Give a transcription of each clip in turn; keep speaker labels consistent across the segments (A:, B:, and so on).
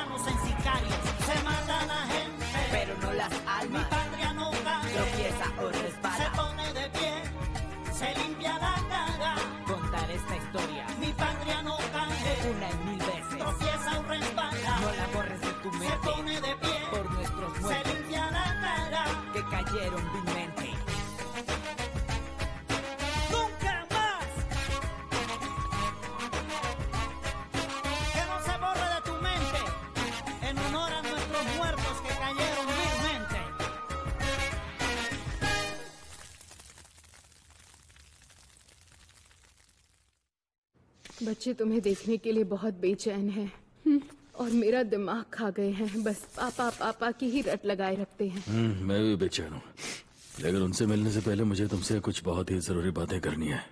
A: manos en sicarios. Se matan a gente,
B: pero no las almas.
A: Mi patria no cae,
B: tropieza o resbala.
A: Se pone de pie, se limpia la cara.
B: Contar esta historia.
A: Mi patria no cae,
B: una y mil veces.
A: Tropieza o resbala.
B: No la borres de tu mente.
A: Se pone de pie,
B: por nuestros muertos.
A: Se limpia la cara.
B: Que cayeron vilmente.
A: ¡Nunca más! Que no se borre de tu mente. En honor a nuestros muertos que cayeron vilmente.
C: बच्चे तुम्हें देखने के लिए बहुत बेचैन हैं और मेरा दिमाग खा गए हैं। बस पापा पापा की ही रट लगाए रखते हैं।
D: मैं भी बेचैन हूँ, लेकिन उनसे मिलने से पहले मुझे तुमसे कुछ बहुत ही जरूरी बातें करनी है।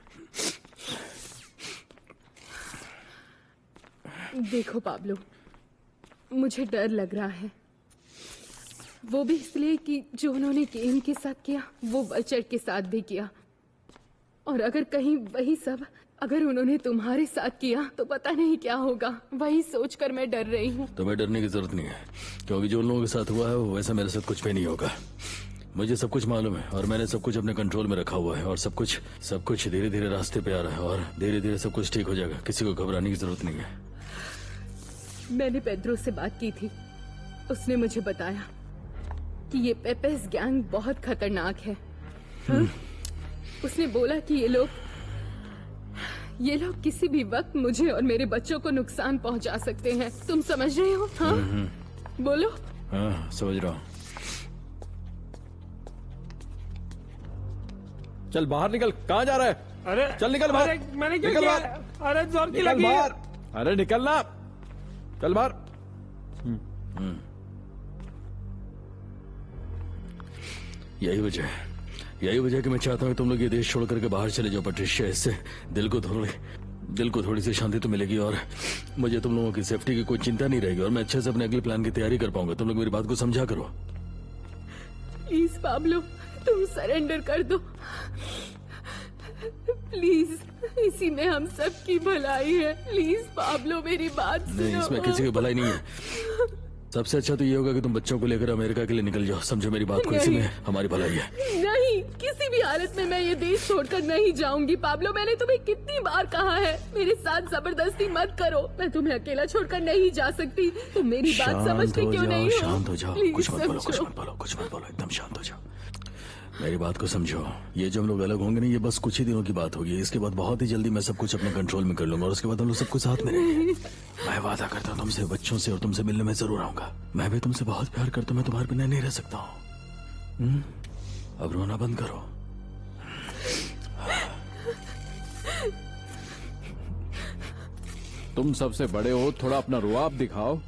C: देखो पाब्लो, मुझे डर लग रहा है, वो भी इसलिए कि जो उन्होंने केन के साथ किया वो वल्चर के साथ भी किया। और अगर कहीं वही सब अगर उन्होंने तुम्हारे साथ किया तो पता नहीं क्या होगा। वही सोचकर मैं डर रही हूँ।
D: तुम्हें डरने की जरूरत नहीं है, क्योंकि जो उन लोगों के साथ हुआ है वो वैसा मेरे साथ कुछ भी नहीं होगा। मुझे सब कुछ मालूम है और मैंने सब कुछ अपने कंट्रोल में रखा हुआ है और सब कुछ धीरे धीरे रास्ते पे आ रहा है और धीरे धीरे सब कुछ ठीक हो जाएगा। किसी को घबराने की जरूरत नहीं है।
C: मैंने पेड्रो से बात की थी, उसने मुझे बताया कि ये पेपेस गैंग बहुत खतरनाक है। उसने बोला कि ये लोग किसी भी वक्त मुझे और मेरे बच्चों को नुकसान पहुंचा सकते हैं। तुम समझ रहे हो? हाँ बोलो।
D: हाँ समझ रहा हूँ।
E: चल बाहर निकल, कहाँ जा रहा है?
F: अरे
E: चल निकल बाहर।
F: मैंने क्या
E: निकल
F: किया?
E: बाहर।
F: अरे जोर की
E: निकल
F: लगी
E: बाहर। अरे निकलना, चल बाहर।
D: यही वजह है कि मैं चाहता हूँ कि तुम लोग ये देश छोड़ करके बाहर चले जाओ पैट्रिशिया। इससे दिल को थोड़ी सी शांति तो मिलेगी और मुझे तुम लोगों की सेफ्टी की कोई चिंता नहीं रहेगी और मैं अच्छे से अपने अगले प्लान की तैयारी कर पाऊंगा। तुम लोग मेरी बात को समझा करो।
C: प्लीज पाब्लो, तुम सरेंडर कर दो प्लीज। इसी में हम सब की भलाई है। प्लीज पाब्लो मेरी बात सुनो।
D: नहीं, इसमें किसी की भलाई नहीं है। सबसे अच्छा तो ये होगा कि तुम बच्चों को लेकर अमेरिका के लिए निकल जाओ। समझो मेरी बात को, इसी में हमारी भलाई है।
C: नहीं, किसी भी हालत में मैं ये देश छोड़कर नहीं जाऊंगी पाब्लो। मैंने तुम्हें कितनी बार कहा है मेरे साथ जबरदस्ती मत करो। मैं तुम्हें अकेला छोड़कर नहीं जा सकती। तुम मेरी बात समझते क्यों नहीं हो?
D: शांत हो जाओ,
C: प्लीज
D: कुछ मत बोलो, एकदम शांत हो जाओ। मेरी बात को समझो। ये जो हम लोग अलग होंगे ना, ये बस कुछ ही दिनों की बात होगी। इसके बाद बहुत ही जल्दी मैं सब कुछ अपने कंट्रोल में कर लूंगा और उसके बाद हम लोग सब कुछ साथ में रहेंगे। मैं वादा करता हूँ तुमसे, बच्चों से और तुमसे मिलने में जरूर आऊंगा। मैं भी तुमसे बहुत प्यार करता हूँ, मैं तुम्हारे बिना नहीं रह सकता हूँ। अब रोना बंद करो।
E: तुम सबसे बड़े हो, थोड़ा अपना रुआब दिखाओ।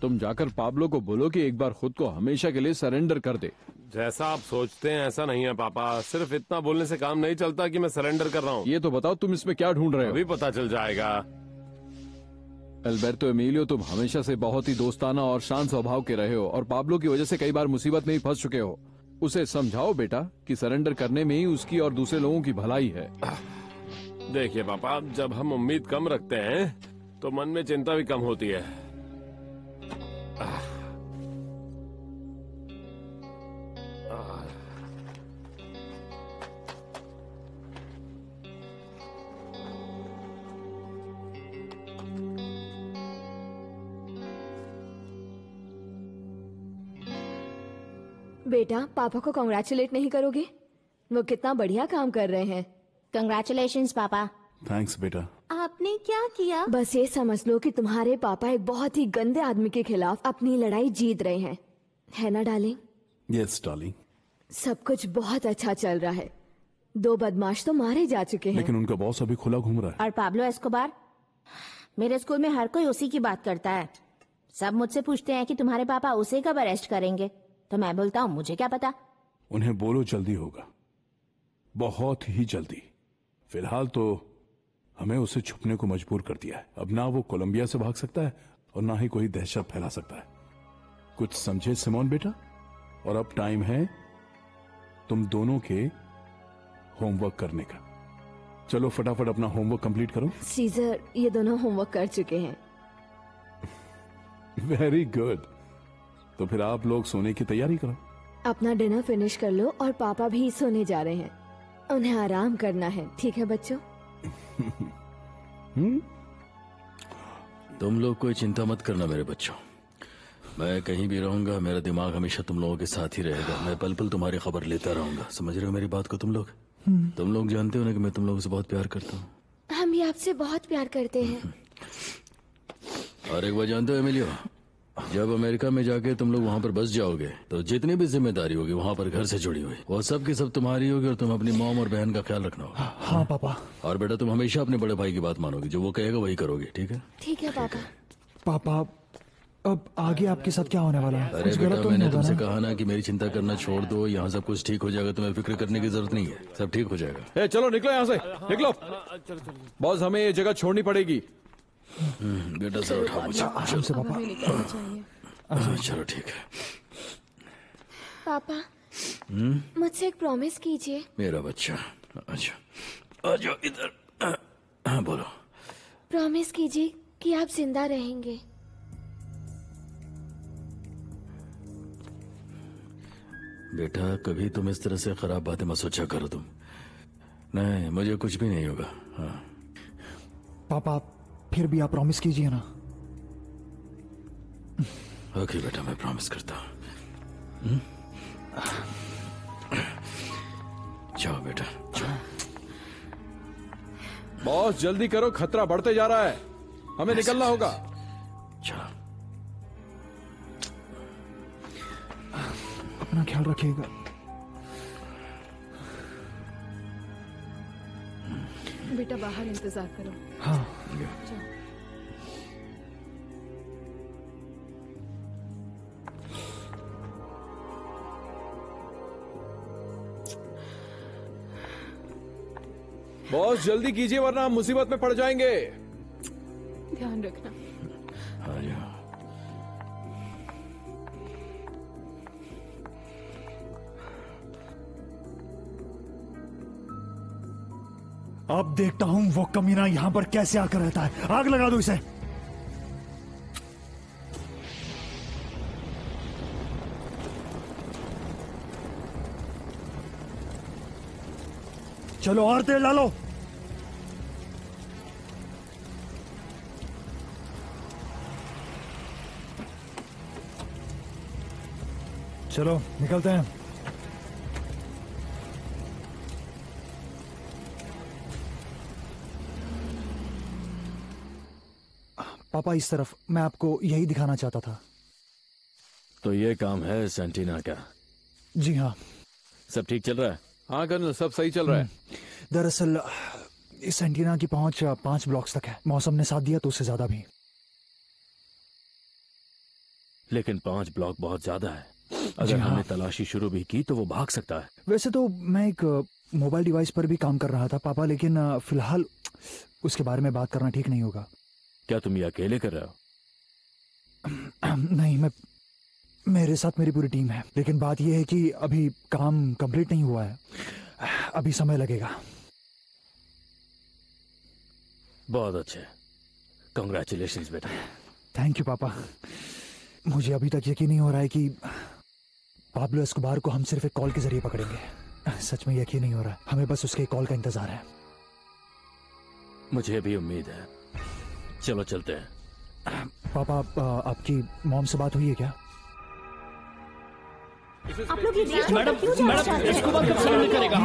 E: तुम जाकर पाब्लो को बोलो कि एक बार खुद को हमेशा के लिए सरेंडर कर दे।
F: जैसा आप सोचते हैं ऐसा नहीं है पापा। सिर्फ इतना बोलने से काम नहीं चलता कि मैं सरेंडर कर रहा हूँ।
E: ये तो बताओ तुम इसमें क्या ढूंढ रहे हो?
F: अभी पता चल जाएगा।
E: अल्बर्टो एमिलियो, तुम हमेशा से बहुत ही दोस्ताना और शांत स्वभाव के रहे हो और पाब्लो की वजह से कई बार मुसीबत में ही फंस चुके हो। उसे समझाओ बेटा कि सरेंडर करने में ही उसकी और दूसरे लोगों की भलाई है।
F: देखिए पापा, जब हम उम्मीद कम रखते हैं तो मन में चिंता भी कम होती है।
G: बेटा, पापा को कांग्रेचुलेट नहीं करोगे? वो कितना बढ़िया काम कर रहे हैं।
H: कंग्रेचुलेशंस पापा।
I: थैंक्स बेटा।
H: आपने क्या किया?
G: बस ये समझ लो कि तुम्हारे पापा एक बहुत ही गंदे आदमी के खिलाफ अपनी लड़ाई जीत रहे हैं, है ना डार्लिंग?
I: Yes darling.
G: सब कुछ बहुत अच्छा चल रहा है। 2 बदमाश तो मारे जा चुके हैं,
I: लेकिन उनका बॉस अभी खुला घूम रहा है।
H: और पाब्लो एस्कोबार? मेरे स्कूल में हर कोई उसी की बात करता है। सब मुझसे पूछते हैं कि तुम्हारे पापा उसे कब अरेस्ट करेंगे, तो मैं बोलता हूँ मुझे क्या पता।
I: उन्हें बोलो जल्दी होगा, बहुत ही जल्दी। फिलहाल तो हमें उसे छुपने को मजबूर कर दिया है। अब ना वो कोलंबिया से भाग सकता है और ना ही कोई दहशत फैला सकता है। कुछ समझे सिमोन बेटा? और अब टाइम है तुम दोनों के होमवर्क करने का। चलो फटाफट अपना होमवर्क कंप्लीट करो।
G: सीजर, ये दोनों होमवर्क कर चुके हैं।
I: Very good. तो फिर आप लोग सोने की तैयारी करो।
G: अपना डिनर फिनिश कर लो और पापा भी सोने जा रहे हैं। उन्हें आराम करना है, ठीक है बच्चों?
D: तुम लोग कोई चिंता मत करना मेरे बच्चों। मैं कहीं भी रहूंगा, मेरा दिमाग हमेशा तुम लोगों के साथ ही रहेगा। मैं पल पल तुम्हारी खबर लेता रहूंगा। समझ रहे हो मेरी बात को तुम लोग? तुम लोग जानते हो ना कि मैं तुम लोगों से बहुत प्यार करता हूँ।
G: हम भी आपसे बहुत प्यार करते हैं।
D: और एक बात जानते हो एमिलियो, जब अमेरिका में जाके तुम लोग वहाँ पर बस जाओगे तो जितनी भी जिम्मेदारी होगी वहाँ पर घर से जुड़ी हुई, वो सब की सब तुम्हारी होगी और तुम अपनी मॉम और बहन का ख्याल रखना होगा।
J: हाँ पापा।
D: और बेटा तुम हमेशा अपने बड़े भाई की बात मानोगी, जो वो कहेगा वही करोगे, ठीक है?
G: ठीक है पापा।
J: पापा अब आगे आपके साथ क्या होने वाला है?
D: अरे
J: कुछ गलत
D: बेटा
J: तो
D: मैंने
J: नहीं होगा
D: तुमसे
J: ना?
D: कहा ना कि मेरी चिंता करना छोड़ दो, यहाँ सब कुछ ठीक हो जाएगा, तुम्हें फिक्र करने की जरूरत नहीं है, सब ठीक हो जाएगा।
E: ए, चलो निकलो यहाँ से, निकलो।
F: चलो
E: बॉस हमें ये जगह छोड़नी पड़ेगी।
D: बेटा सर उठाओ मुझे।
J: आराम से पापा।
C: हमें निकलना चाहिए।
D: चलो ठीक है।
G: पापा मुझसे एक प्रॉमिस कीजिए।
D: मेरा बच्चा, अच्छा आ जाओ इधर। हाँ बोलो।
G: प्रॉमिस कीजिए कि आप जिंदा रहेंगे।
D: बेटा कभी तुम इस तरह से खराब बातें मत सोचा करो तुम। नहीं मुझे कुछ भी नहीं होगा। हाँ
J: पापा फिर भी आप प्रॉमिस कीजिए ना।
D: ओके बेटा मैं प्रॉमिस करता हूँ। जाओ बेटा जाओ।
E: बॉस जल्दी करो, खतरा बढ़ते जा रहा है, हमें निकलना होगा।
D: चलो
J: अपना ख्याल रखिएगा।
C: बेटा बाहर इंतजार करो।
J: हाँ
C: जाओ।
E: बॉस जल्दी कीजिए वरना हम मुसीबत में पड़ जाएंगे।
C: ध्यान रखना।
D: आ जाओ।
J: अब देखता हूँ वो कमीना यहाँ पर कैसे आकर रहता है। आग लगा दो इसे। चलो और तेल डालो। चलो निकलते हैं। पापा इस तरफ, मैं आपको यही दिखाना चाहता था।
F: तो ये काम है सेंटीना का?
J: जी हाँ।
F: सब ठीक चल रहा है?
E: हाँ कर्नल सब सही चल रहा है।
J: दरअसल इस एंटीना की पहुंच 5 ब्लॉक्स तक है। मौसम ने साथ दिया तो उससे ज्यादा भी।
F: लेकिन 5 ब्लॉक बहुत ज्यादा है। अगर
J: हाँ।
F: हमने तलाशी शुरू भी की तो वो भाग सकता है।
J: वैसे तो मैं एक मोबाइल डिवाइस पर भी काम कर रहा था पापा, लेकिन फिलहाल उसके बारे में बात करना ठीक नहीं होगा।
F: क्या तुम ये अकेले कर रहे हो?
J: नहीं, मेरे साथ मेरी पूरी टीम है, लेकिन बात यह है कि अभी काम कंप्लीट नहीं हुआ है, अभी समय लगेगा।
F: बहुत अच्छे, कांग्रेचुलेशंस बेटा।
J: थैंक यू पापा। मुझे अभी तक यकीन नहीं हो रहा है कि पाब्लो एस्कोबार को हम सिर्फ एक कॉल के जरिए पकड़ेंगे। सच में यकीन नहीं हो रहा है। हमें बस उसके कॉल का इंतजार है।
F: मुझे भी उम्मीद है। चलो चलते हैं।
J: पापा आपकी मॉम से बात हुई है क्या?
H: आप लोग ये देश छोड़कर क्यों जाना चाहते हैं?
A: एस्कोबार कब सरेंडर करेगा?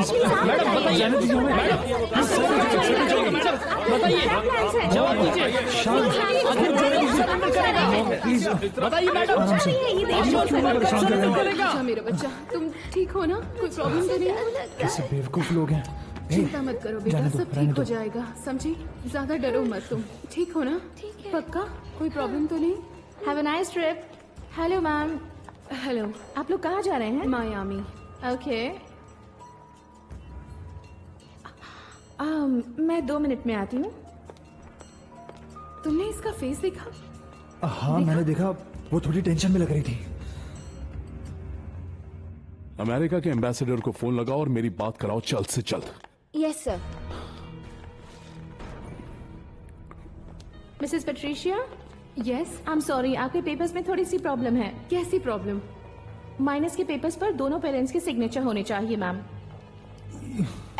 A: मैडम बताइए। बताइए जवाब दीजिए। बताइए मैडम।
C: अच्छा मेरा बच्चा, तुम ठीक हो ना? कोई प्रॉब्लम तो नहीं है?
J: कैसे बेवकूफ लोग हैं।
C: चिंता मत करो बेटा,
J: जाने दो,
C: सब
J: रहने
C: ठीक
J: दो।
C: हो जाएगा, समझी? ज्यादा डरो मत तुम। ठीक हो ना?
H: ठीक है।
C: पक्का? कोई प्रॉब्लम तो नहीं?
H: Have a nice trip. Hello ma'am.
C: Hello.
H: आप लोग कहाँ जा रहे हैं?
C: मायामी।
H: ओके। मैं 2 मिनट में आती हूँ।
C: तुमने इसका फेस देखा?
J: हाँ मैंने देखा, वो थोड़ी टेंशन में लग रही थी।
I: अमेरिका के एम्बेसडर को फोन लगाओ और मेरी बात कराओ जल्द से जल्द।
G: Yes sir.
H: Mrs Patricia,
C: yes,
H: I am sorry, आपके पेपर्स में थोड़ी सी प्रॉब्लम है।
C: कैसी प्रॉब्लम?
H: माइनस के पेपर्स पर दोनों पेरेंट्स के सिग्नेचर होने चाहिए मैम।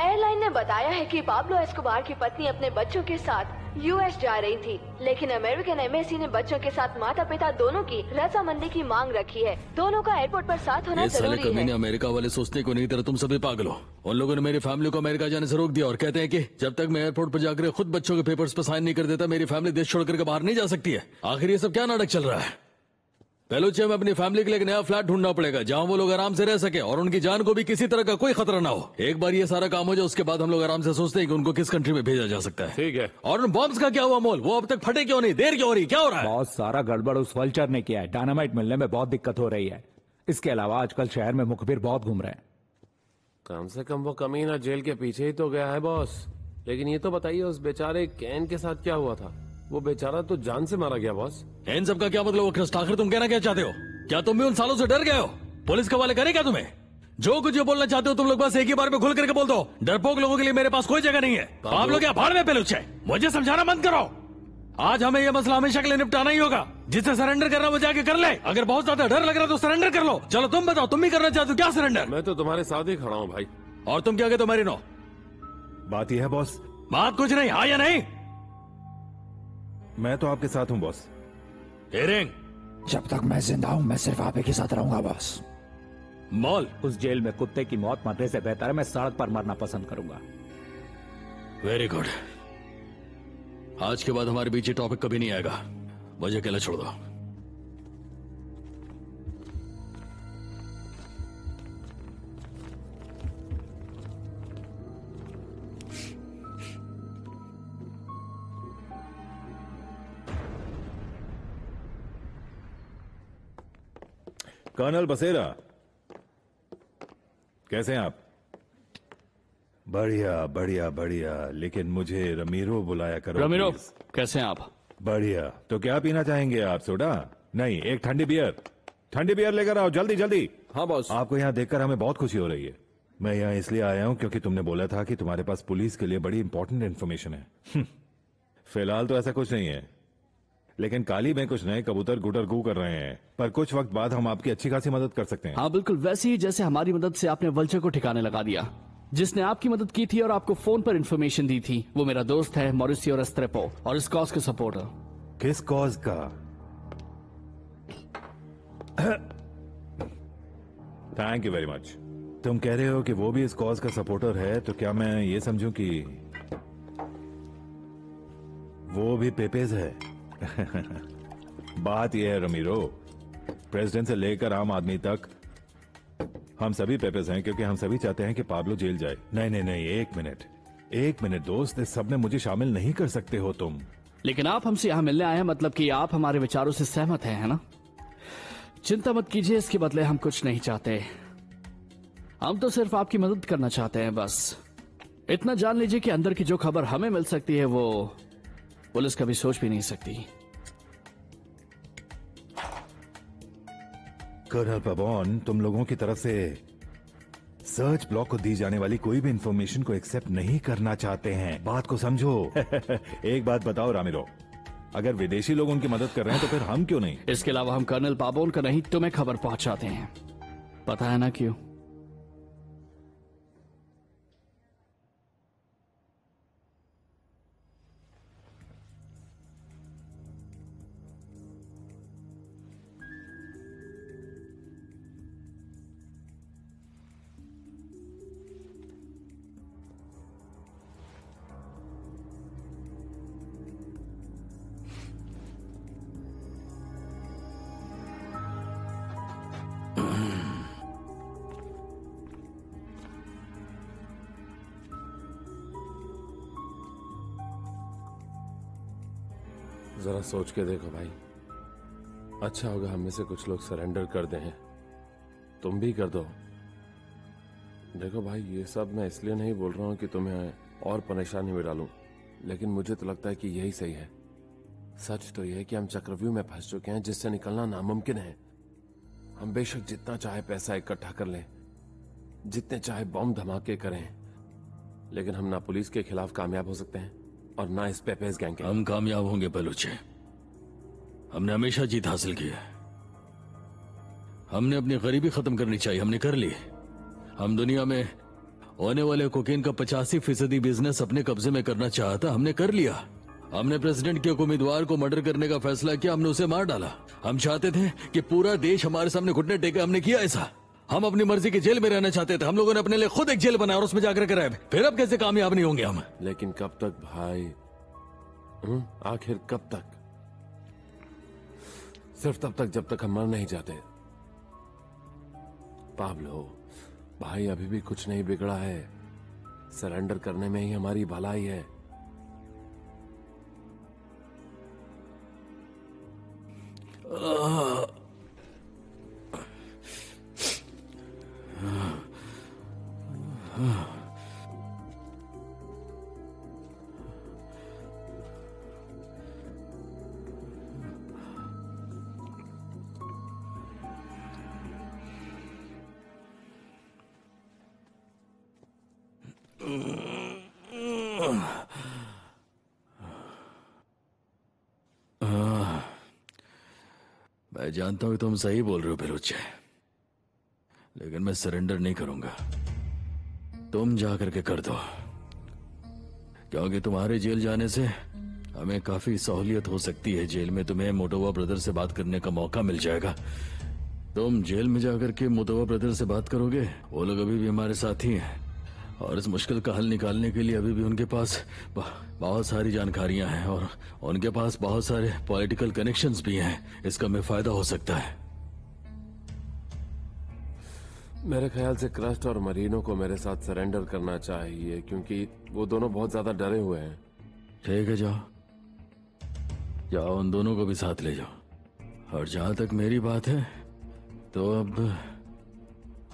G: एयरलाइन ने बताया है कि पाब्लो एस्कोबार की पत्नी अपने बच्चों के साथ यूएस जा रही थी, लेकिन अमेरिकन एम्बेसी ने बच्चों के साथ माता पिता दोनों की रजामंदी की मांग रखी है। दोनों का एयरपोर्ट पर साथ होना
D: ये साले
G: जरूरी
D: कमीने
G: है।
D: अमेरिका वाले सोचने को नहीं, तरह तुम सभी पागल हो। उन लोगों ने मेरी फैमिली को अमेरिका जाने से रोक दिया और कहते हैं कि जब तक मैं एयरपोर्ट पर जाकर खुद बच्चों के पेपर्स पर साइन नहीं कर देता, मेरी फैमिली देश छोड़ करके बाहर नहीं जा सकती है। आखिर ये सब क्या नाटक चल रहा है? बेलूचे में अपनी फैमिली के लिए एक नया फ्लैट ढूंढना पड़ेगा जहां वो लोग आराम से रह सके और उनकी जान को भी किसी तरह का कोई खतरा ना हो। एक बार ये सारा काम हो जाए उसके बाद हम लोग आराम से सोचते हैं कि उनको किस कंट्री में भेजा जा सकता है।
F: ठीक है।
D: और उन बॉम्ब्स का क्या हुआ मोल? वो अब तक फटे क्यों नहीं? देर क्यों हो रही? क्या हो रहा है?
J: बहुत सारा गड़बड़ उस वल्चर ने किया है। डायनामाइट मिलने में बहुत दिक्कत हो रही है। इसके अलावा आजकल शहर में मुखबिर बहुत घूम रहे हैं।
F: कम से कम वो कमीना जेल के पीछे ही तो गया है बॉस। लेकिन ये तो बताइए उस बेचारे कैन के साथ क्या हुआ था? वो बेचारा तो जान से मारा गया बॉस।
D: इन सब का क्या मतलब? वो क्रिस्ट, आखिर तुम कहना क्या चाहते हो? क्या तुम भी उन सालों से डर गए हो? पुलिस के हवाले करे क्या तुम्हें? जो कुछ ये बोलना चाहते हो तुम लोग बस एक ही बार में खुल करके बोल दो। डरपोक लोगों के लिए मेरे पास कोई जगह नहीं है। आप लोग क्या भाड़ में पेलुचे? मुझे समझाना बंद करो। आज हमें यह मसला हमेशा के लिए निपटाना ही होगा। जिसे सरेंडर करना वो जाके कर ले। अगर बहुत ज्यादा डर लग रहा तो सरेंडर कर लो। चलो तुम बताओ, तुम भी करना चाहते हो क्या सरेंडर?
F: मैं तो तुम्हारे साथ ही खड़ा हूँ भाई।
D: और तुम क्या कहते हो मेरी नो?
K: बात यह है बॉस,
D: बात कुछ नहीं, हाँ या नहीं?
K: मैं तो आपके साथ हूँ बॉस।
D: हेरिंग,
J: जब तक मैं जिंदा हूं मैं सिर्फ आप ही के साथ रहूंगा बॉस।
D: मॉल,
J: उस जेल में कुत्ते की मौत मरने से बेहतर है मैं सड़क पर मरना पसंद करूंगा।
D: Very good. आज के बाद हमारे बीच ये टॉपिक कभी नहीं आएगा। मुझे अकेला छोड़ दो।
K: कर्नल बसेरा, कैसे हैं आप? बढ़िया बढ़िया बढ़िया, लेकिन मुझे रमीरो बुलाया करो।
L: Ramiro,
K: please.
L: कैसे हैं आप?
K: बढ़िया। तो क्या पीना चाहेंगे आप? सोडा? नहीं, एक ठंडी बियर। ठंडी बियर लेकर आओ जल्दी जल्दी।
E: हाँ बॉस।
K: आपको यहाँ देखकर हमें बहुत खुशी हो रही है। मैं यहाँ इसलिए आया हूँ क्योंकि तुमने बोला था कि तुम्हारे पास पुलिस के लिए बड़ी इंपॉर्टेंट इन्फॉर्मेशन है। फिलहाल तो ऐसा कुछ नहीं है, लेकिन काली में कुछ नए कबूतर गुटर गू कर रहे हैं, पर कुछ वक्त बाद हम आपकी अच्छी खासी मदद कर सकते हैं।
L: हाँ बिल्कुल वैसे ही जैसे हमारी मदद से आपने वल्चर को ठिकाने लगा दिया। जिसने आपकी मदद की थी और आपको फोन पर इन्फॉर्मेशन दी थी वो मेरा दोस्त है मॉरिसियो रेस्ट्रेपो और इस कॉज का सपोर्टर।
K: किस कॉज का? Thank you very much. तुम कह रहे हो कि वो भी इस कॉज का सपोर्टर है, तो क्या मैं ये समझूं कि वो भी पेपेज है? बात यह है रमीरो, प्रेसिडेंट से लेकर आम आदमी तक हम सभी पेपेज हैं, क्योंकि हम सभी चाहते हैं कि पाब्लो जेल जाए। नहीं नहीं नहीं, एक मिनट दोस्त, इस सब में मुझे शामिल नहीं कर सकते हो तुम।
L: लेकिन आप हमसे यहाँ मिलने आए हैं, मतलब कि आप हमारे विचारों से सहमत हैं, है ना? चिंता मत कीजिए, इसके बदले हम कुछ नहीं चाहते। हम तो सिर्फ आपकी मदद करना चाहते हैं बस। इतना जान लीजिए कि अंदर की जो खबर हमें मिल सकती है वो पुलिस कभी सोच भी नहीं सकती।
K: कर्नल पबॉन, तुम लोगों की तरफ से सर्च ब्लॉक को दी जाने वाली कोई भी इंफॉर्मेशन को एक्सेप्ट नहीं करना चाहते हैं। बात को समझो। एक बात बताओ रामिरो, अगर विदेशी लोग उनकी मदद कर रहे हैं तो फिर हम क्यों नहीं?
L: इसके अलावा हम कर्नल पाबोन का नहीं तुम्हें खबर पहुंचाते हैं। पता है ना क्यों?
F: जरा सोच के देखो भाई, अच्छा होगा हम में से कुछ लोग सरेंडर कर दें। तुम भी कर दो। देखो भाई, ये सब मैं इसलिए नहीं बोल रहा हूं कि तुम्हें और परेशानी में डालूं, लेकिन मुझे तो लगता है कि यही सही है। सच तो यह है कि हम चक्रव्यूह में फंस चुके हैं जिससे निकलना नामुमकिन है। हम बेशक जितना चाहे पैसा इकट्ठा कर लें, जितने चाहे बॉम्ब धमाके करें, लेकिन हम ना पुलिस के खिलाफ कामयाब हो सकते हैं और ना इस पेपेज गैंग के।
D: हम कामयाब होंगे बलूचे। हमने हमेशा जीत हासिल की है। हमने अपनी गरीबी खत्म करनी चाहिए, हमने कर ली। हम दुनिया में होने वाले कोकेन का 85% बिजनेस अपने कब्जे में करना चाहता, हमने कर लिया। हमने प्रेसिडेंट के उम्मीदवार को मर्डर करने का फैसला किया, हमने उसे मार डाला। हम चाहते थे कि पूरा देश हमारे सामने घुटने टेके, हमने किया ऐसा। हम अपनी मर्जी की जेल में रहना चाहते थे, हम लोगों ने अपने लिए खुद एक जेल बनाया और उसमें जाकर कराए। फिर अब कैसे कामयाब नहीं होंगे हम?
F: लेकिन कब तक भाई? आखिर कब तक? सिर्फ तब तक जब तक हम मर नहीं जाते। पाब्लो भाई, अभी भी कुछ नहीं बिगड़ा है। सरेंडर करने में ही हमारी भलाई है।
D: मैं जानता हूं कि तुम सही बोल रहे हो बेलुचे, लेकिन मैं सरेंडर नहीं करूंगा। तुम जाकर के कर दो, क्योंकि तुम्हारे जेल जाने से हमें काफी सहूलियत हो सकती है। जेल में तुम्हें मोटोवा ब्रदर से बात करने का मौका मिल जाएगा। तुम जेल में जाकर के मोटोवा ब्रदर से बात करोगे, वो लोग अभी भी हमारे साथ ही हैं और इस मुश्किल का हल निकालने के लिए अभी भी उनके पास बहुत सारी जानकारियां हैं और उनके पास बहुत सारे पॉलिटिकल कनेक्शंस भी हैं। इसका हमें फायदा हो सकता है।
F: मेरे ख्याल से क्रस्ट और मरीनो को मेरे साथ सरेंडर करना चाहिए, क्योंकि वो दोनों बहुत ज्यादा डरे हुए हैं।
D: ठीक है, जाओ जाओ, उन दोनों को भी साथ ले जाओ। और जहां तक मेरी बात है, तो अब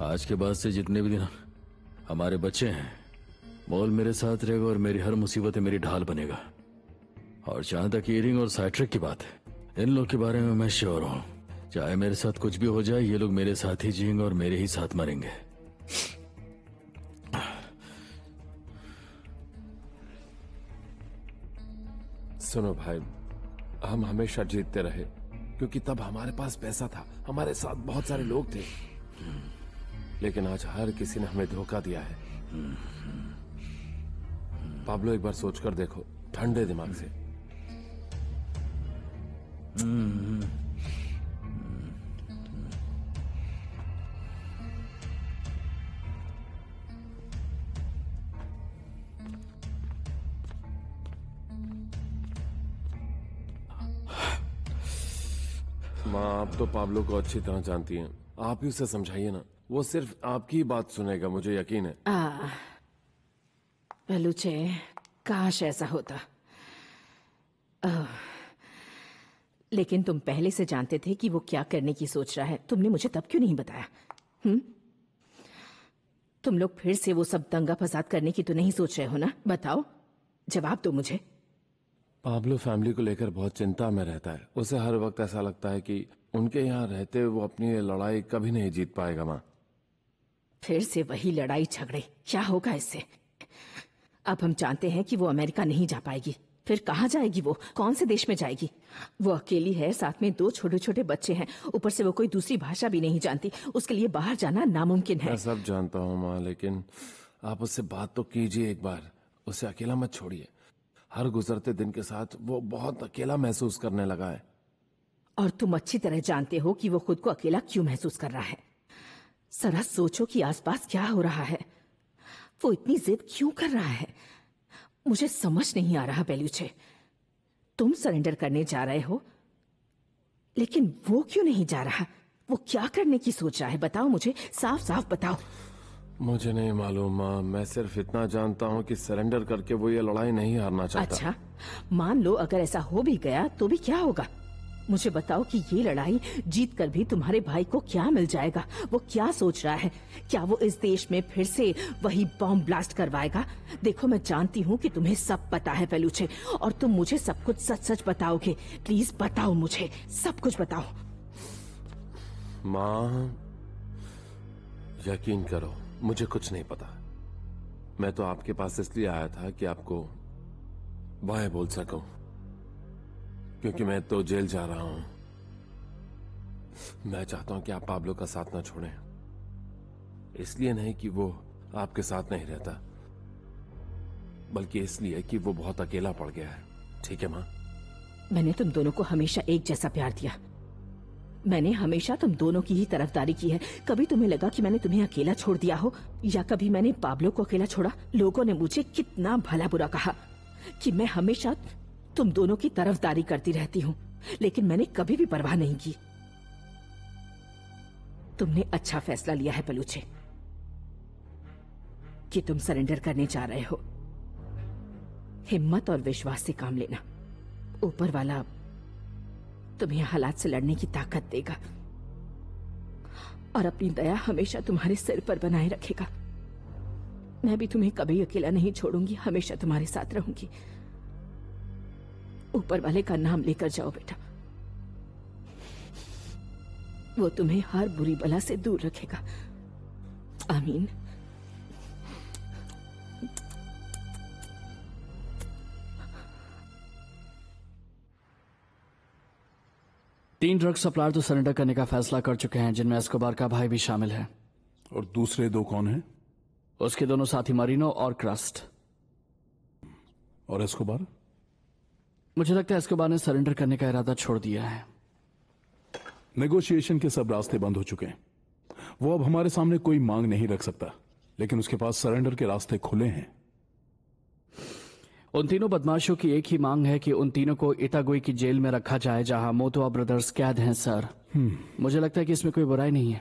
D: आज के बाद से जितने भी दिन हमारे बच्चे हैं, मॉल मेरे साथ रहेगा और मेरी हर मुसीबत मेरी ढाल बनेगा। और जहां तक ईयरिंग और साइट्रिक की बात है, इन लोग के बारे में मैं श्योर हूं, चाहे मेरे साथ कुछ भी हो जाए, ये लोग मेरे साथ ही जिएंगे और मेरे ही साथ मरेंगे।
F: सुनो भाई, हम हमेशा जीतते रहे क्योंकि तब हमारे पास पैसा था, हमारे साथ बहुत सारे लोग थे। लेकिन आज हर किसी ने हमें धोखा दिया है। पाब्लो, एक बार सोचकर देखो ठंडे दिमाग से। माँ, आप तो पाब्लो को अच्छी तरह जानती हैं, आप ही उसे समझाइए ना। वो सिर्फ आपकी ही बात सुनेगा, मुझे यकीन है।
H: बेलुचे, काश ऐसा होता। लेकिन तुम पहले से जानते थे कि वो क्या करने की सोच रहा है। तुमने मुझे तब क्यों नहीं बताया? तुम लोग फिर से वो सब दंगा फसाद करने की तो नहीं सोच रहे हो ना? बताओ, जवाब दो मुझे।
F: पाब्लो फैमिली को लेकर बहुत चिंता में रहता है। उसे हर वक्त ऐसा लगता है कि उनके यहाँ रहते वो अपनी लड़ाई कभी नहीं जीत पाएगा। माँ,
H: फिर से वही लड़ाई झगड़े, क्या होगा इससे? अब हम जानते हैं कि वो अमेरिका नहीं जा पाएगी। फिर कहाँ जाएगी वो? कौन से देश में जाएगी? वो अकेली है, साथ में 2 छोटे छोटे बच्चे हैं, ऊपर से वो कोई दूसरी भाषा भी नहीं जानती। उसके लिए बाहर जाना नामुमकिन है।
F: मैं सब जानता हूँ माँ, लेकिन आप उससे बात तो कीजिए एक बार। उसे अकेला मत छोड़िए। हर गुजरते दिन के साथ वो बहुत अकेला महसूस करने लगा है।
H: और तुम अच्छी तरह जानते हो कि वो खुद को अकेला क्यों महसूस कर रहा है। जरा सोचो कि आसपास क्या हो रहा है। वो इतनी जिद क्यों कर रहा है? मुझे समझ नहीं आ रहा बेलुचे। तुम सरेंडर करने जा रहे हो, लेकिन वो क्यों नहीं जा रहा? वो क्या करने की सोच रहा है? बताओ मुझे, साफ साफ बताओ।
F: मुझे नहीं मालूम माँ, मैं सिर्फ इतना जानता हूँ कि सरेंडर करके वो ये लड़ाई नहीं हारना चाहता।
H: अच्छा, मान लो अगर ऐसा हो भी गया तो भी क्या होगा? मुझे बताओ कि ये लड़ाई जीत कर भी तुम्हारे भाई को क्या मिल जाएगा? वो क्या सोच रहा है? क्या वो इस देश में फिर से वही बॉम्ब ब्लास्ट करवाएगा? देखो, मैं जानती हूँ कि तुम्हें सब पता है बेलुचे, और तुम मुझे सब कुछ सच सच बताओगे। प्लीज बताओ मुझे, सब कुछ बताओ।
F: माँ, यकीन करो, मुझे कुछ नहीं पता। मैं तो आपके पास इसलिए आया था कि आपको बाय बोल सकूं। क्योंकि मैं तो जेल जा रहा हूं। मैं चाहता हूं कि आप पाब्लो का साथ ना छोड़ें। इसलिए नहीं कि वो आपके साथ नहीं रहता, बल्कि इसलिए कि वो बहुत अकेला पड़ गया है। ठीक है माँ?
H: मैंने तुम दोनों को हमेशा एक जैसा प्यार दिया। मैंने हमेशा तुम दोनों की ही तरफदारी की है। कभी तुम्हें लगा कि मैंने तुम्हें अकेला छोड़ दिया हो, या कभी मैंने पाब्लो को अकेला छोड़ा? लोगों ने मुझे कितना भला बुरा कहा कि मैं हमेशा तुम दोनों की तरफदारी करती रहती हूँ, लेकिन मैंने कभी भी परवाह नहीं की। तुमने अच्छा फैसला लिया है बलूचे कि तुम सरेंडर करने जा रहे हो। हिम्मत और विश्वास से काम लेना। ऊपर वाला तुम्हें हालात से लड़ने की ताकत देगा और अपनी दया हमेशा तुम्हारे सिर पर बनाए रखेगा। मैं भी तुम्हें कभी अकेला नहीं छोड़ूंगी, हमेशा तुम्हारे साथ रहूंगी। ऊपर वाले का नाम लेकर जाओ बेटा, वो तुम्हें हर बुरी बला से दूर रखेगा। आमीन।
L: तीन ड्रग सप्लायर तो सरेंडर करने का फैसला कर चुके हैं, जिनमें एस्कोबार का भाई भी शामिल है।
I: और दूसरे दो कौन हैं?
L: उसके दोनों साथी मरीनो और क्रस्ट।
I: और एस्कोबार?
L: मुझे लगता है एस्कोबार ने सरेंडर करने का इरादा छोड़ दिया है।
I: नेगोशिएशन के सब रास्ते बंद हो चुके हैं। वो अब हमारे सामने कोई मांग नहीं रख सकता, लेकिन उसके पास सरेंडर के रास्ते खुले हैं।
L: उन तीनों बदमाशों की एक ही मांग है कि उन तीनों को इटागुई की जेल में रखा जाए, जहां मोतोआ ब्रदर्स कैद हैं सर। मुझे लगता है कि इसमें कोई बुराई नहीं है।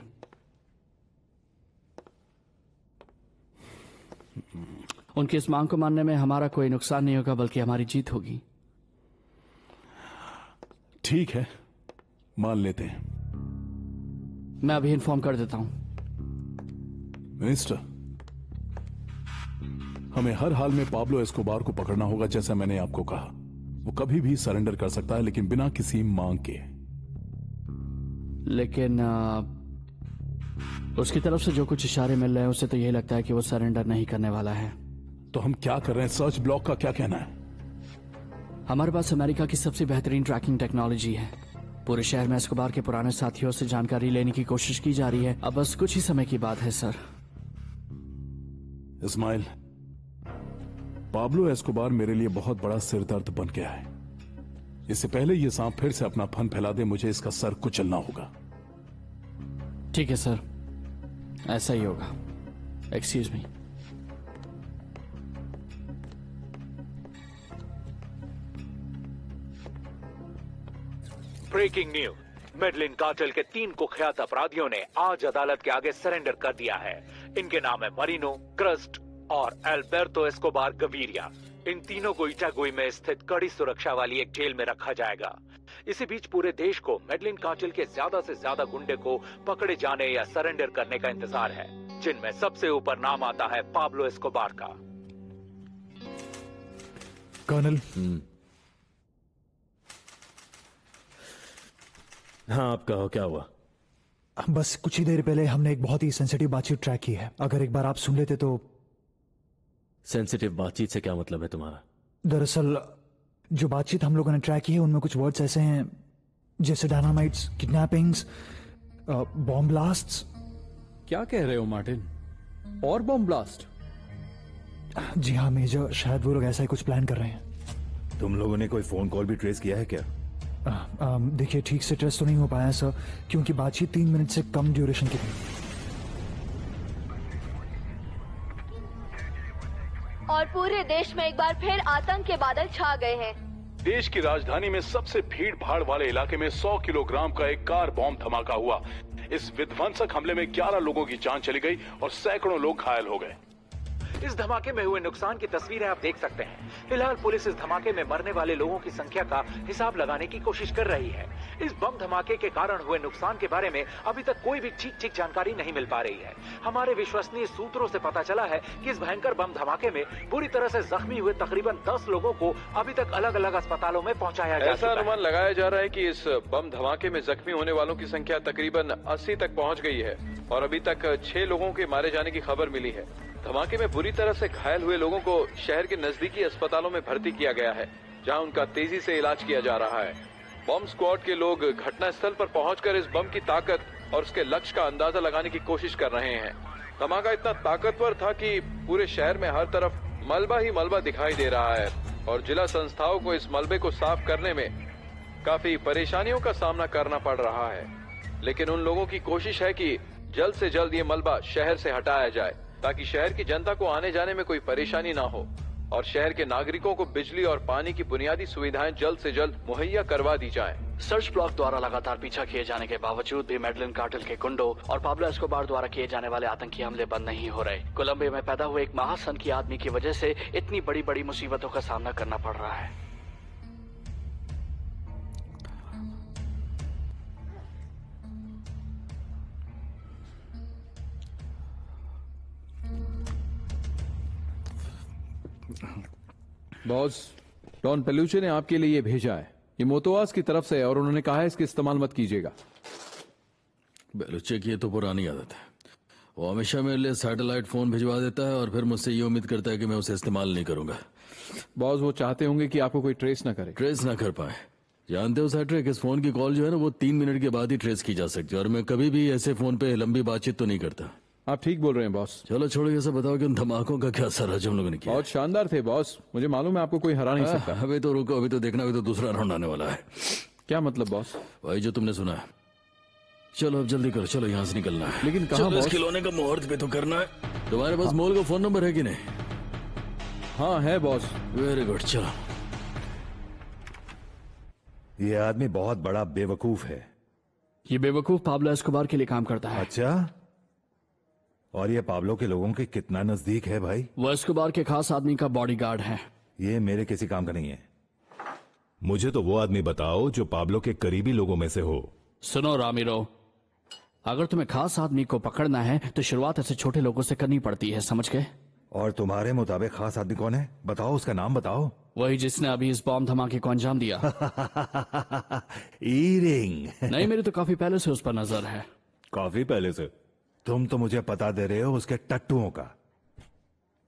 L: उनकी इस मांग को मानने में हमारा कोई नुकसान नहीं होगा, बल्कि हमारी जीत होगी।
I: ठीक है, मान लेते हैं।
L: मैं अभी इन्फॉर्म कर देता हूं।
I: मिनिस्टर, हमें हर हाल में पाब्लो एस्कोबार को पकड़ना होगा, जैसा मैंने आपको कहा। वो कभी भी सरेंडर कर सकता है, लेकिन बिना किसी मांग के।
L: लेकिन उसकी तरफ से जो कुछ इशारे मिल रहे हैं, उससे तो यही लगता है कि वो सरेंडर नहीं करने वाला है।
I: तो हम क्या कर रहे हैं? सर्च ब्लॉक का क्या कहना है?
L: हमारे पास अमेरिका की सबसे बेहतरीन ट्रैकिंग टेक्नोलॉजी है। पूरे शहर में एस्कोबार के पुराने साथियों से जानकारी लेने की कोशिश की जा रही है। अब बस कुछ ही समय की बात है सर।
I: इस्माइल, पाब्लो एस्कोबार मेरे लिए बहुत बड़ा सिरदर्द बन गया है। इससे पहले ये सांप फिर से अपना फन फैला दे, मुझे इसका सर कुचलना होगा।
L: ठीक है सर, ऐसा ही होगा। Excuse me.
M: Breaking news, Medellin cartel के 3 कुख्यात अपराधियों ने आज अदालत के आगे सरेंडर कर दिया है। इनके नाम है मरीनो, क्रस्ट और एल्बर्टो एस्कोबार गवीरिया। इन तीनों को इटागुई में स्थित कड़ी सुरक्षा वाली एक जेल में रखा जाएगा। इसी बीच पूरे देश को मेडलिन कार्टेल के ज्यादा से ज्यादा गुंडे को पकड़े जाने या सरेंडर करने का इंतजार है, जिनमें सबसे ऊपर नाम आता है पाब्लो एस्कोबार का।
J: कर्नल।
K: हाँ, आप कहो, क्या हुआ?
J: बस कुछ ही देर पहले हमने एक बहुत ही सेंसिटिव बातचीत ट्रैक की है। अगर एक बार आप सुन लेते तो।
K: सेंसिटिव बातचीत से क्या मतलब है तुम्हारा?
J: दरअसल जो बातचीत हम लोगों ने ट्रैक की है, उनमें कुछ वर्ड्स ऐसे हैं जैसे डायनामाइट्स, किडनैपिंग्स, बॉम्ब ब्लास्ट्स।
E: क्या कह रहे हो मार्टिन? और बॉम्ब ब्लास्ट?
J: जी हाँ मेजर, शायद वो लोग ऐसा ही कुछ प्लान कर रहे हैं।
K: तुम लोगों ने कोई फोन कॉल भी ट्रेस किया है क्या?
J: देखिए, ठीक से ट्रेस तो नहीं हो पाया सर, क्योंकि बातचीत 3 मिनट से कम ड्यूरेशन की थी।
G: और पूरे देश में एक बार फिर आतंक के बादल छा गए हैं।
I: देश की राजधानी में सबसे भीड़ भाड़ वाले इलाके में 100 किलोग्राम का एक कार बॉम्ब धमाका हुआ। इस विध्वंसक हमले में 11 लोगों की जान चली गई और सैकड़ों लोग घायल हो गए।
M: इस धमाके में हुए नुकसान की तस्वीरें आप देख सकते हैं। फिलहाल पुलिस इस धमाके में मरने वाले लोगों की संख्या का हिसाब लगाने की कोशिश कर रही है। इस बम धमाके के कारण हुए नुकसान के बारे में अभी तक कोई भी ठीक जानकारी नहीं मिल पा रही है। हमारे विश्वसनीय सूत्रों से पता चला है कि इस भयंकर बम धमाके में बुरी तरह से जख्मी हुए तकरीबन 10 लोगों को अभी तक अलग अलग अस्पतालों में पहुंचाया जा चुका है।
E: ऐसा अनुमान लगाया जा रहा है कि इस बम धमाके में जख्मी होने वालों की संख्या तकरीबन 80 तक पहुंच गई है और अभी तक 6 लोगों के मारे जाने की खबर मिली है। धमाके में बुरी तरह से घायल हुए लोगों को शहर के नजदीकी अस्पतालों में भर्ती किया गया है, जहां उनका तेजी से इलाज किया जा रहा है। बम स्क्वाड के लोग घटनास्थल पर पहुंचकर इस बम की ताकत और उसके लक्ष्य का अंदाजा लगाने की कोशिश कर रहे हैं। धमाका इतना ताकतवर था कि पूरे शहर में हर तरफ मलबा ही मलबा दिखाई दे रहा है और जिला संस्थाओं को इस मलबे को साफ करने में काफी परेशानियों का सामना करना पड़ रहा है। लेकिन उन लोगों की कोशिश है कि जल्द से जल्द ये मलबा शहर से हटाया जाए ताकि शहर की जनता को आने जाने में कोई परेशानी ना हो और शहर के नागरिकों को बिजली और पानी की बुनियादी सुविधाएं जल्द से जल्द मुहैया करवा दी जाएं।
L: सर्च ब्लॉक द्वारा लगातार पीछा किए जाने के बावजूद भी मेडलिन कार्टेल के गुंडों और पाब्लो एस्कोबार द्वारा किए जाने वाले आतंकी हमले बंद नहीं हो रहे। कोलंबिया में पैदा हुए एक महासन की आदमी की वजह से इतनी बड़ी बड़ी मुसीबतों का सामना करना पड़ रहा है।
E: बॉस, डॉन पेलुचे ने आपके लिए ये भेजा है। ये मोतोवास की तरफ से है और उन्होंने कहा है इसका इस्तेमाल मत कीजिएगा।
D: पेलुचे की ये तो पुरानी आदत है। वो हमेशा मेरे लिए सैटेलाइट फोन भिजवा देता है और फिर मुझसे ये उम्मीद करता है कि मैं उसे इस्तेमाल नहीं करूंगा।
E: बॉस, वो चाहते होंगे कि आपको कोई ट्रेस ना करे।
D: ट्रेस ना कर पाए। जानते हो सैट्रिक, इस फोन की कॉल जो है ना वो 3 मिनट के बाद ही ट्रेस की जा सकती है और मैं कभी भी ऐसे फोन पे लंबी बातचीत तो नहीं करता।
E: आप ठीक बोल रहे हैं बॉस।
D: चलो छोड़ो ये सब, बताओ कि उन धमाकों का क्या असर है जो हम लोगों ने किया।
E: बहुत शानदार थे बॉस, मुझे मालूम है आपको कोई हरा नहीं सकता।
D: अभी तो रुको, अभी तो देखना, अभी तो दूसरा राउंड आने वाला है।
E: क्या मतलब बॉस?
D: भाई जो तुमने सुना है। चलो अब जल्दी करो, चलो यहाँ से निकलना है।
E: लेकिन कहाँ बॉस?
D: खिलौने का मुहूर्त भी तो करना है। तुम्हारे पास मोल का फोन नंबर है कि नहीं?
E: हाँ है बॉस।
D: वेरी गुड, चलो।
K: ये आदमी बहुत बड़ा बेवकूफ है।
L: ये बेवकूफ पाब्लो एस्कोबार के लिए काम करता है।
K: अच्छा, और ये पाब्लो के लोगों के कितना नजदीक है भाई?
L: वो एस्कोबार के खास आदमी का बॉडीगार्ड है।
K: ये मेरे किसी काम का नहीं है। मुझे तो वो आदमी बताओ जो पाब्लो के करीबी लोगों में से हो।
L: सुनो रामिरो, अगर तुम्हें खास आदमी को पकड़ना है तो शुरुआत ऐसे छोटे लोगों से करनी पड़ती है, समझ गए?
K: और तुम्हारे मुताबिक खास आदमी कौन है? बताओ, उसका नाम बताओ।
L: वही जिसने अभी इस बॉम्ब धमाके को अंजाम दिया।
K: ईरिंग।
L: नहीं, मेरी तो काफी पहले से उस पर नजर है।
K: काफी पहले से? तुम तो मुझे पता दे रहे हो उसके टट्टुओं का,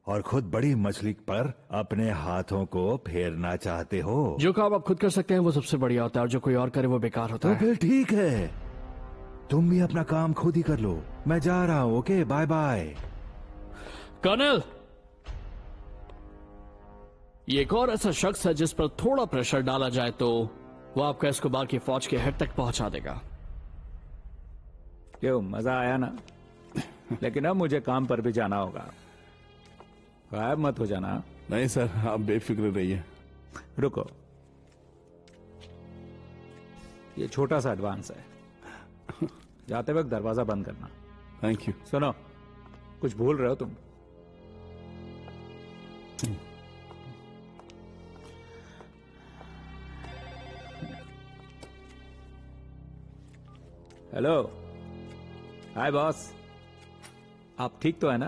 K: और खुद बड़ी मछली पर अपने हाथों को फेरना चाहते हो।
L: जो काम आप खुद कर सकते हैं वो सबसे बढ़िया होता है और जो कोई और करे वो बेकार होता है।
K: तो फिर ठीक है, तुम भी अपना काम खुद ही कर लो। मैं जा रहा हूं। Okay, bye bye.
L: कर्नल, ये एक और ऐसा शख्स है जिस पर थोड़ा प्रेशर डाला जाए तो वो आपको एस्कोबार की फौज के हेड तक पहुंचा देगा।
N: क्यों, मजा आया ना? लेकिन अब मुझे काम पर भी जाना होगा। गायब मत हो जाना।
I: नहीं सर, आप बेफिक्र रहिए।
N: रुको, ये छोटा सा एडवांस है। जाते वक्त दरवाजा बंद करना।
I: Thank you.
N: सुनो, कुछ भूल रहे हो तुम। हेलो, हाय बॉस। आप ठीक तो है ना?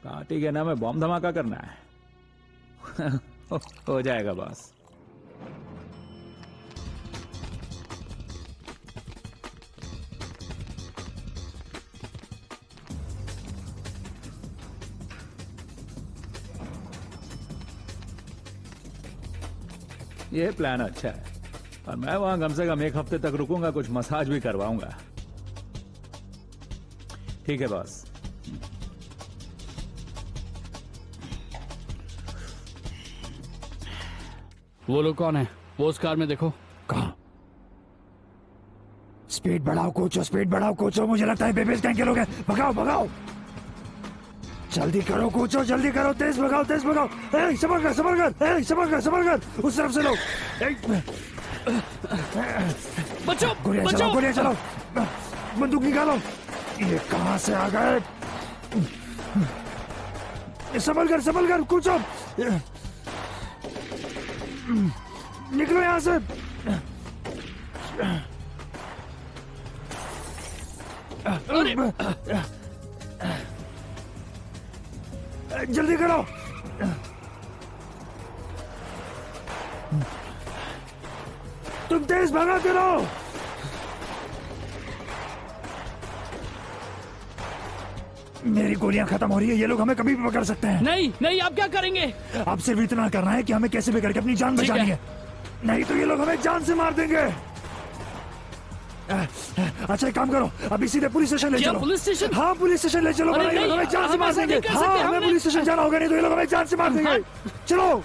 N: पार्टी के नाम में बॉम्ब धमाका करना है। हो जाएगा बॉस। ये प्लान अच्छा है, और मैं वहां कम से कम 1 हफ्ते तक रुकूंगा, कुछ मसाज भी करवाऊंगा। ठीक है बॉस।
L: वो लोग कौन है? वो उस कार में देखो।
J: कहा? स्पीड बढ़ाओ कोचो, स्पीड बढ़ाओ कोचो। मुझे लगता है बेबीज गैंग के लोग हैं। भगाओ भगाओ, जल्दी करो कोचो, जल्दी करो। तेज भगाओ, तेज भगाओ। संभल कर, संभल कर, संभल कर, संभल कर। उस तरफ से लो।
L: बचाओ,
J: गोलियां चलाओ, गोलियां चलाओ। बंदूक निकालो। ये कहां से आ गए? संभल कर, संभल कर, कूचो। निकलो यहां से। जल्दी करो। तुम तेज भगाते रहो। मेरी गोलियां खत्म हो रही है, ये लोग हमें कभी भी पकड़ सकते हैं।
L: नहीं नहीं, आप क्या करेंगे?
J: अब सिर्फ इतना करना है कि हमें कैसे भी करके अपनी जान बचानी है, नहीं तो ये लोग हमें जान से मार देंगे। अच्छा एक काम करो, अभी सीधे पुलिस स्टेशन ले चलो।
L: Police station?
J: हाँ पुलिस स्टेशन ले चलो, ये लोग हमें जान से मार देंगे। हाँ हमें पुलिस स्टेशन जाना होगा, नहीं तो ये लोग हमें जान से मार देंगे। चलो।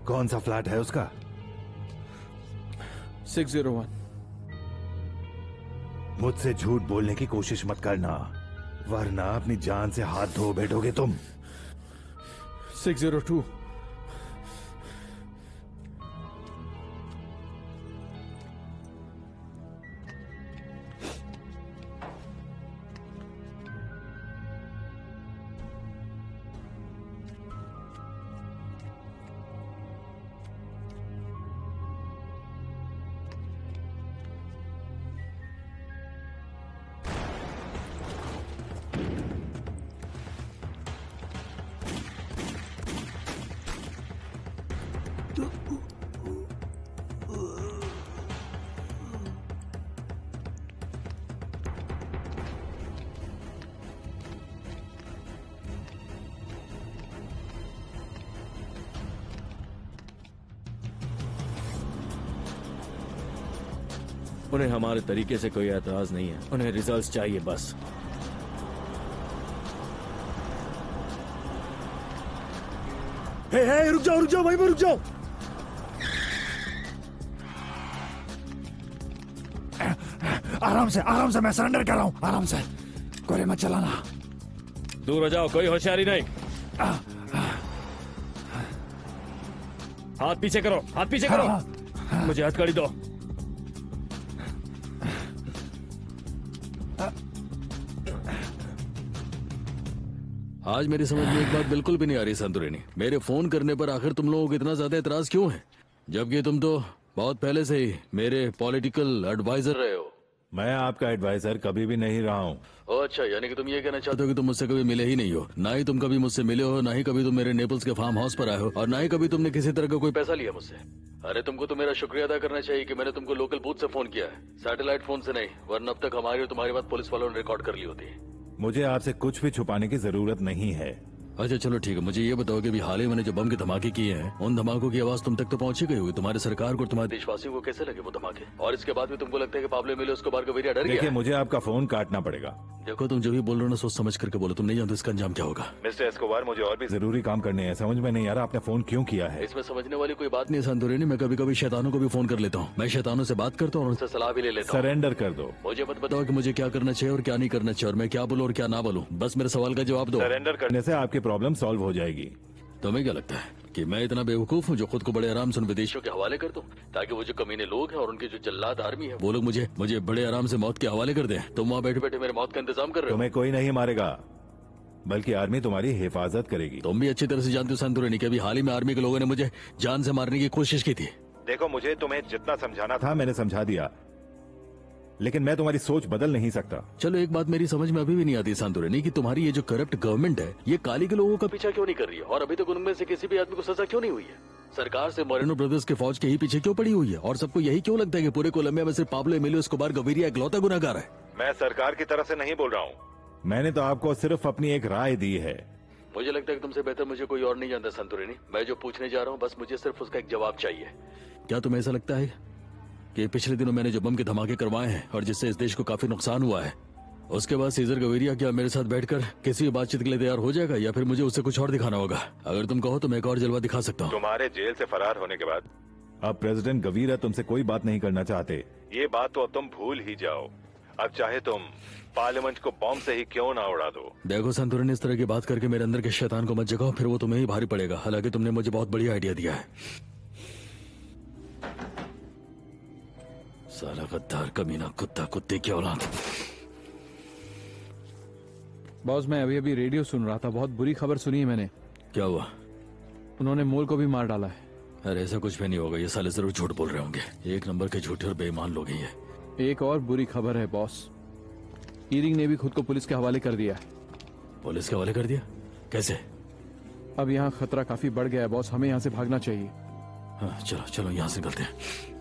K: कौन सा फ्लैट है उसका?
F: 601।
K: मुझसे झूठ बोलने की कोशिश मत करना, वरना अपनी जान से हाथ धो बैठोगे तुम।
F: 602।
D: उन्हें हमारे तरीके से कोई एतराज नहीं है, उन्हें रिजल्ट्स चाहिए बस।
J: रुक जाओ वहीं पर रुक जाओ। आराम से मैं सरेंडर कर रहा हूँ, आराम से, गोली मत चलाना।
D: दूर हो जाओ, कोई होशियारी नहीं। हाथ पीछे करो, हाथ पीछे करो। मुझे हथकड़ी दो। आज मेरी समझ में एक बात बिल्कुल भी नहीं आ रही संतुरिनी, मेरे फोन करने पर आखिर तुम लोगों को इतना ज्यादा एतराज क्यों है, जबकि तुम तो बहुत पहले से ही मेरे पॉलिटिकल एडवाइजर रहे हो।
K: मैं आपका एडवाइजर कभी भी नहीं रहा हूँ।
D: ओह अच्छा, यानी कि तुम ये कहना चाहते हो कि तुम मुझसे कभी मिले ही नहीं हो, ना ही तुम कभी मुझसे मिले हो, ना ही कभी तुम मेरे नेपल्स के फार्म हाउस पर आए हो, और ना ही कभी तुमने किसी तरह का कोई पैसा लिया मुझसे। अरे तुमको तो मेरा शुक्रिया अदा करना चाहिए कि मैंने तुमको लोकल बूथ से फोन किया है, सैटेलाइट फोन से नहीं, वरना अब तक हमारी और तुम्हारी बात पुलिस वालों ने रिकॉर्ड कर ली होती।
K: मुझे आपसे कुछ भी छुपाने की जरूरत नहीं है।
D: अच्छा चलो ठीक है, मुझे ये बताओ कि अभी हाल ही मैंने जो बम के धमाके किए हैं, उन धमाकों की आवाज तुम तक तो पहुंची गई होगी। तुम्हारे सरकार को और तुम्हारे देशवासियों को कैसे लगे वो धमाके, और इसके बाद भी तुमको लगता है कि पाब्लो एमिलियो एस्कोबार गविरिया डर गया?
K: देखिए मुझे आपका फोन काटना पड़ेगा।
D: देखो तुम जो भी बोल रहे हो ना, सोच समझ करके बोलो, तुम नहीं जानते इसका अंजाम क्या होगा।
K: मिस्टर एस्कोबार, मुझे और भी जरूरी काम करने हैं, समझ में नहीं आ रहा आपने फोन क्यों किया है।
D: इसमें समझने वाली कोई बात नहीं है संतुरिनी, मैं कभी कभी शैतानों को भी फोन कर लेता हूँ, मैं शैतानों से बात करता हूँ और उनसे सलाह भी ले लेता हूँ।
K: सरेंडर कर दो।
D: मुझे मत बताओ कि मुझे क्या करना चाहिए और क्या नहीं करना चाहिए, और मैं क्या बोलूँ और क्या ना बोलूँ, बस मेरे सवाल का जवाब दो।
K: सरेंडर करने से आपकी प्रॉब्लम सॉल्व हो जाएगी।
D: तुम्हें क्या लगता है कि मैं इतना बेवकूफ हूँ जो खुद को बड़े आराम से उन विदेशियों के हवाले कर दूं, ताकि वो जो कमीने लोग हैं और उनकी जो जल्लाद आर्मी है वो लोग मुझे बड़े आराम से मौत के हवाले कर दें? तुम वहाँ बैठे बैठे मेरे मौत का इंतजाम कर रहे हो।
K: तुम्हें कोई नहीं मारेगा, बल्कि आर्मी तुम्हारी हिफाजत करेगी।
D: तुम भी अच्छी तरह से जानते हो संतुरिनी कि अभी हाल ही में आर्मी के लोगों ने मुझे जान से मारने की कोशिश की थी।
K: देखो मुझे तुम्हें जितना समझाना था मैंने समझा दिया, लेकिन मैं तुम्हारी सोच बदल नहीं सकता।
D: चलो एक बात मेरी समझ में अभी भी नहीं आती संतुरिनी, कि तुम्हारी ये जो करप्ट गवर्नमेंट है ये काली के लोगों का पीछा क्यों नहीं कर रही है, और अभी तक उनमें से किसी भी आदमी को सजा क्यों नहीं हुई है? सरकार से मोरेनो ब्रदर्स के फौज के ही पीछे क्यों पड़ी हुई है, और सबको यही क्यों लगता है कि पूरे कोलंबिया में सिर्फ पाब्लो एमिलियो एस्कोबार गविरिया इकलौता गुनहगार है?
K: मैं सरकार की तरफ से नहीं बोल रहा हूँ, मैंने तो आपको सिर्फ अपनी एक राय दी है।
D: मुझे लगता है कि तुमसे बेहतर मुझे कोई और नहीं जानता संतुरिनी, मैं जो पूछने जा रहा हूँ बस मुझे सिर्फ उसका एक जवाब चाहिए। क्या तुम्हें ऐसा लगता है कि पिछले दिनों मैंने जो बम के धमाके करवाए हैं और जिससे इस देश को काफी नुकसान हुआ है, उसके बाद सीजर गविरिया क्या मेरे साथ बैठकर किसी भी बातचीत के लिए तैयार हो जाएगा, या फिर मुझे उससे कुछ और दिखाना होगा? अगर तुम कहो तो मैं एक और जलवा दिखा सकता हूँ।
K: तुम्हारे जेल से फरार होने के बाद अब प्रेसिडेंट गविरिया तुमसे कोई बात नहीं करना चाहते, ये बात तो अब तुम भूल ही जाओ। अब चाहे तुम पार्लियामेंट को बॉम्ब से ही क्यों ना उड़ा दो।
D: देखो संतुरिनी, इस तरह की बात करके मेरे अंदर के शैतान को मत जगाओ, फिर वो तुम्हें ही भारी पड़ेगा। हालांकि तुमने मुझे बहुत बढ़िया आइडिया दिया है। साला गद्दार कमीना, कुत्ता कुत्ते की औलाद।
F: बॉस मैं अभी अभी रेडियो सुन रहा था, बहुत बुरी खबर सुनी है मैंने।
D: क्या हुआ?
F: उन्होंने मोल को भी मार डाला है।
D: अरे ऐसा कुछ भी नहीं होगा, ये साले जरूर झूठ बोल रहे होंगे। एक नंबर के झूठे और बेईमान लोग हैं ये।
F: एक और बुरी खबर है बॉस,
O: ईरिंग ने भी खुद को पुलिस के हवाले कर दिया है।
D: पुलिस के हवाले कर दिया? कैसे?
O: अब यहाँ खतरा काफी बढ़ गया है बॉस, हमें यहाँ से भागना चाहिए।
D: हाँ, चलो चलो यहाँ से निकलते हैं।